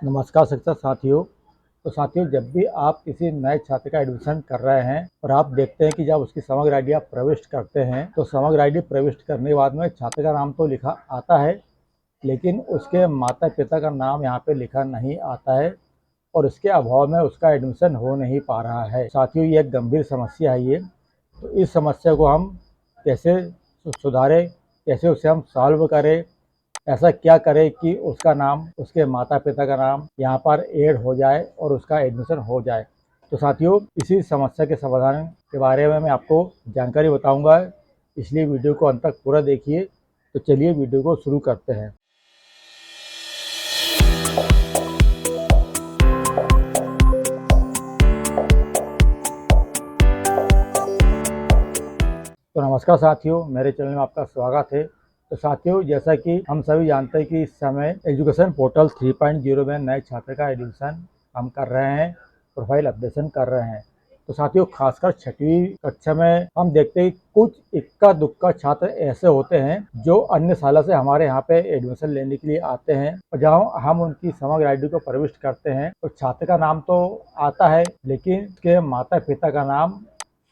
नमस्कार शिक्षक साथियों। तो साथियों, जब भी आप किसी नए छात्र का एडमिशन कर रहे हैं और आप देखते हैं कि जब उसकी समग्र आईडी आप प्रविष्ट करते हैं तो समग्र आईडी प्रविष्ट करने के बाद में छात्र का नाम तो लिखा आता है, लेकिन उसके माता पिता का नाम यहाँ पे लिखा नहीं आता है और इसके अभाव में उसका एडमिशन हो नहीं पा रहा है। साथियों, ये एक गंभीर समस्या है ये। तो इस समस्या को हम कैसे सुधारें, कैसे उसे हम सॉल्व करें, ऐसा क्या करे कि उसका नाम, उसके माता पिता का नाम यहाँ पर ऐड हो जाए और उसका एडमिशन हो जाए। तो साथियों, इसी समस्या के समाधान के बारे में मैं आपको जानकारी बताऊंगा, इसलिए वीडियो को अंत तक पूरा देखिए। तो चलिए वीडियो को शुरू करते हैं। तो नमस्कार साथियों, मेरे चैनल में आपका स्वागत है। तो साथियों, जैसा कि हम सभी जानते हैं कि इस समय एजुकेशन पोर्टल 3.0 में नए छात्र का एडमिशन हम कर रहे हैं, प्रोफाइल अपडेशन कर रहे हैं। तो साथियों, खासकर 6वीं कक्षा में हम देखते हैं कि कुछ इक्का दुक्का छात्र ऐसे होते हैं जो अन्य सालों से हमारे यहाँ पे एडमिशन लेने के लिए आते हैं और जहाँ हम उनकी समग्र आईडी को प्रविष्ट करते हैं तो छात्र का नाम तो आता है, लेकिन उसके माता पिता का नाम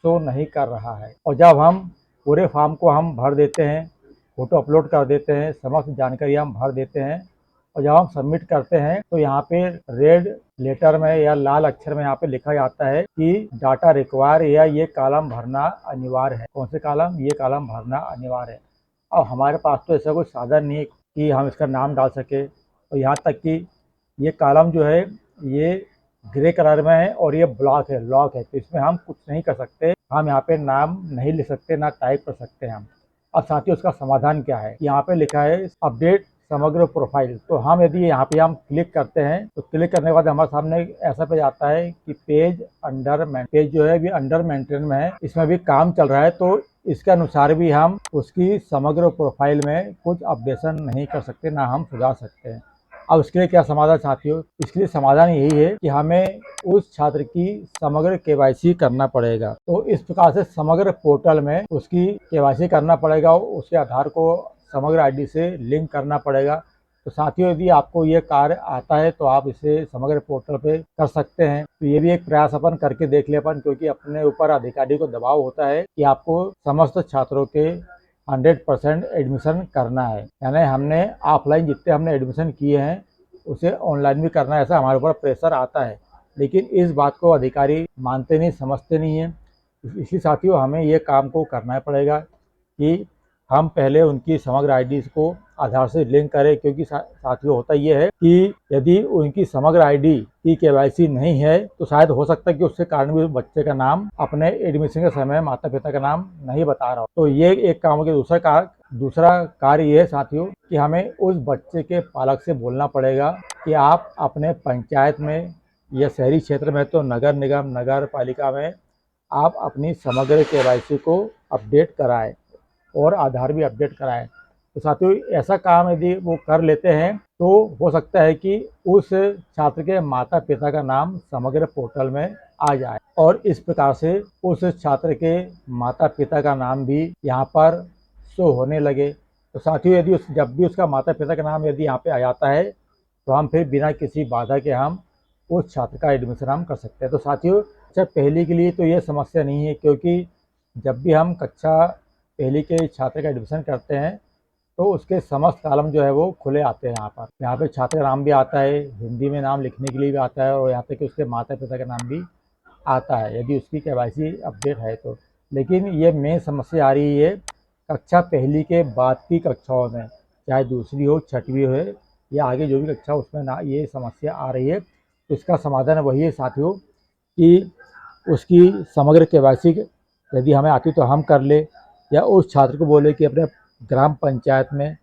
शो नहीं कर रहा है। और जब हम पूरे फॉर्म को हम भर देते हैं, फ़ोटो अपलोड कर देते हैं, समस्त जानकारी हम भर देते हैं और जब हम सबमिट करते हैं तो यहाँ पे रेड लेटर में या लाल अक्षर में यहाँ पे लिखा जाता है कि डाटा रिक्वायर, या ये कॉलम भरना अनिवार्य है। कौन से कॉलम? ये कॉलम भरना अनिवार्य है। और हमारे पास तो ऐसा कोई साधन नहीं है कि हम इसका नाम डाल सके, और यहाँ तक कि ये कॉलम जो है ये ग्रे कलर में है और ये ब्लॉक है, लॉक है, तो इसमें हम कुछ नहीं कर सकते। हम यहाँ पे नाम नहीं लिख सकते, ना टाइप कर सकते हैं हम। अब साथियों, उसका समाधान क्या है? यहाँ पे लिखा है अपडेट समग्र प्रोफाइल। तो हम यदि यहाँ पे हम क्लिक करते हैं तो क्लिक करने के बाद हमारे सामने ऐसा पेज आता है कि पेज जो है अभी अंडर मेंटेन में है, इसमें भी काम चल रहा है। तो इसके अनुसार भी हम उसकी समग्र प्रोफाइल में कुछ अपडेशन नहीं कर सकते, ना हम सुधार सकते हैं। अब इसके लिए क्या समाधान साथियों? इसके लिए समाधान यही है कि हमें उस छात्र की समग्र केवाईसी करना पड़ेगा। तो इस प्रकार से समग्र पोर्टल में उसकी केवाईसी करना पड़ेगा और उसके आधार को समग्र आईडी से लिंक करना पड़ेगा। तो साथियों, यदि आपको ये कार्य आता है तो आप इसे समग्र पोर्टल पे कर सकते हैं। तो ये भी एक प्रयास अपन करके देख ले अपन, क्योंकि अपने ऊपर अधिकारी को दबाव होता है कि आपको समस्त छात्रों के 100% एडमिशन करना है। यानी हमने ऑफलाइन जितने हमने एडमिशन किए हैं उसे ऑनलाइन भी करना है, ऐसा हमारे ऊपर प्रेशर आता है। लेकिन इस बात को अधिकारी मानते नहीं, समझते नहीं हैं। इसलिए साथियों, हमें ये काम को करना पड़ेगा कि हम पहले उनकी समग्र आईडी को आधार से लिंक करें, क्योंकि साथियों होता ये है कि यदि उनकी समग्र आईडी की केवाईसी नहीं है तो शायद हो सकता है कि उसके कारण भी बच्चे का नाम अपने एडमिशन के समय माता पिता का नाम नहीं बता रहा हो। तो ये एक काम हो गया। दूसरा कार्य ये है साथियों कि हमें उस बच्चे के पालक से बोलना पड़ेगा कि आप अपने पंचायत में या शहरी क्षेत्र में तो नगर निगम, नगर पालिका में आप अपनी समग्र केवाईसी को अपडेट कराएं और आधार भी अपडेट कराएं। तो साथियों, ऐसा काम यदि वो कर लेते हैं तो हो सकता है कि उस छात्र के माता पिता का नाम समग्र पोर्टल में आ जाए और इस प्रकार से उस छात्र के माता पिता का नाम भी यहाँ पर शो होने लगे। तो साथियों, यदि जब भी उसका माता पिता का नाम यदि यहाँ पे आ जाता है तो हम फिर बिना किसी बाधा के हम उस छात्र का एडमिशन हम कर सकते हैं। तो साथियों, कक्षा पहली के लिए तो ये समस्या नहीं है, क्योंकि जब भी हम कक्षा पहली के छात्र का एडमिशन करते हैं तो उसके समस्त कॉलम जो है वो खुले आते हैं। यहाँ पे छात्र का नाम भी आता है, हिंदी में नाम लिखने के लिए भी आता है और यहाँ तक कि उसके माता पिता का नाम भी आता है यदि उसकी केवाईसी अपडेट है तो। लेकिन ये मेन समस्या आ रही है कक्षा पहली के बाद की कक्षाओं में, चाहे दूसरी हो, 6वीं हो या आगे जो भी कक्षा, उसमें ना ये समस्या आ रही है। तो इसका समाधान वही है साथियों कि उसकी समग्र केवाईसी यदि हमें आती तो हम कर ले, या उस छात्र को बोले कि अपने ग्राम पंचायत में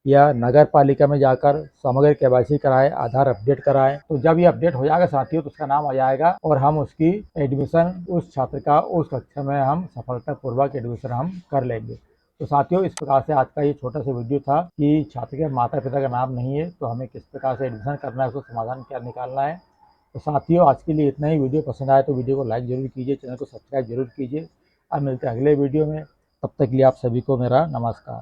या नगर पालिका में जाकर समग्र केवाईसी कराए, आधार अपडेट कराए। तो जब ये अपडेट हो जाएगा साथियों तो उसका नाम आ जाएगा और हम उसकी एडमिशन, उस छात्र का उस कक्षा में हम सफलतापूर्वक एडमिशन हम कर लेंगे। तो साथियों, इस प्रकार से आज का ये छोटा सा वीडियो था कि छात्र के माता पिता का नाम नहीं है तो हमें किस प्रकार से एडमिशन करना है, उसको समाधान क्या निकालना है। तो साथियों, आज के लिए इतना ही। वीडियो पसंद आए तो वीडियो को लाइक जरूर कीजिए, चैनल को सब्सक्राइब जरूर कीजिए। अब मिलते हैं अगले वीडियो में, तब तक के लिए आप सभी को मेरा नमस्कार।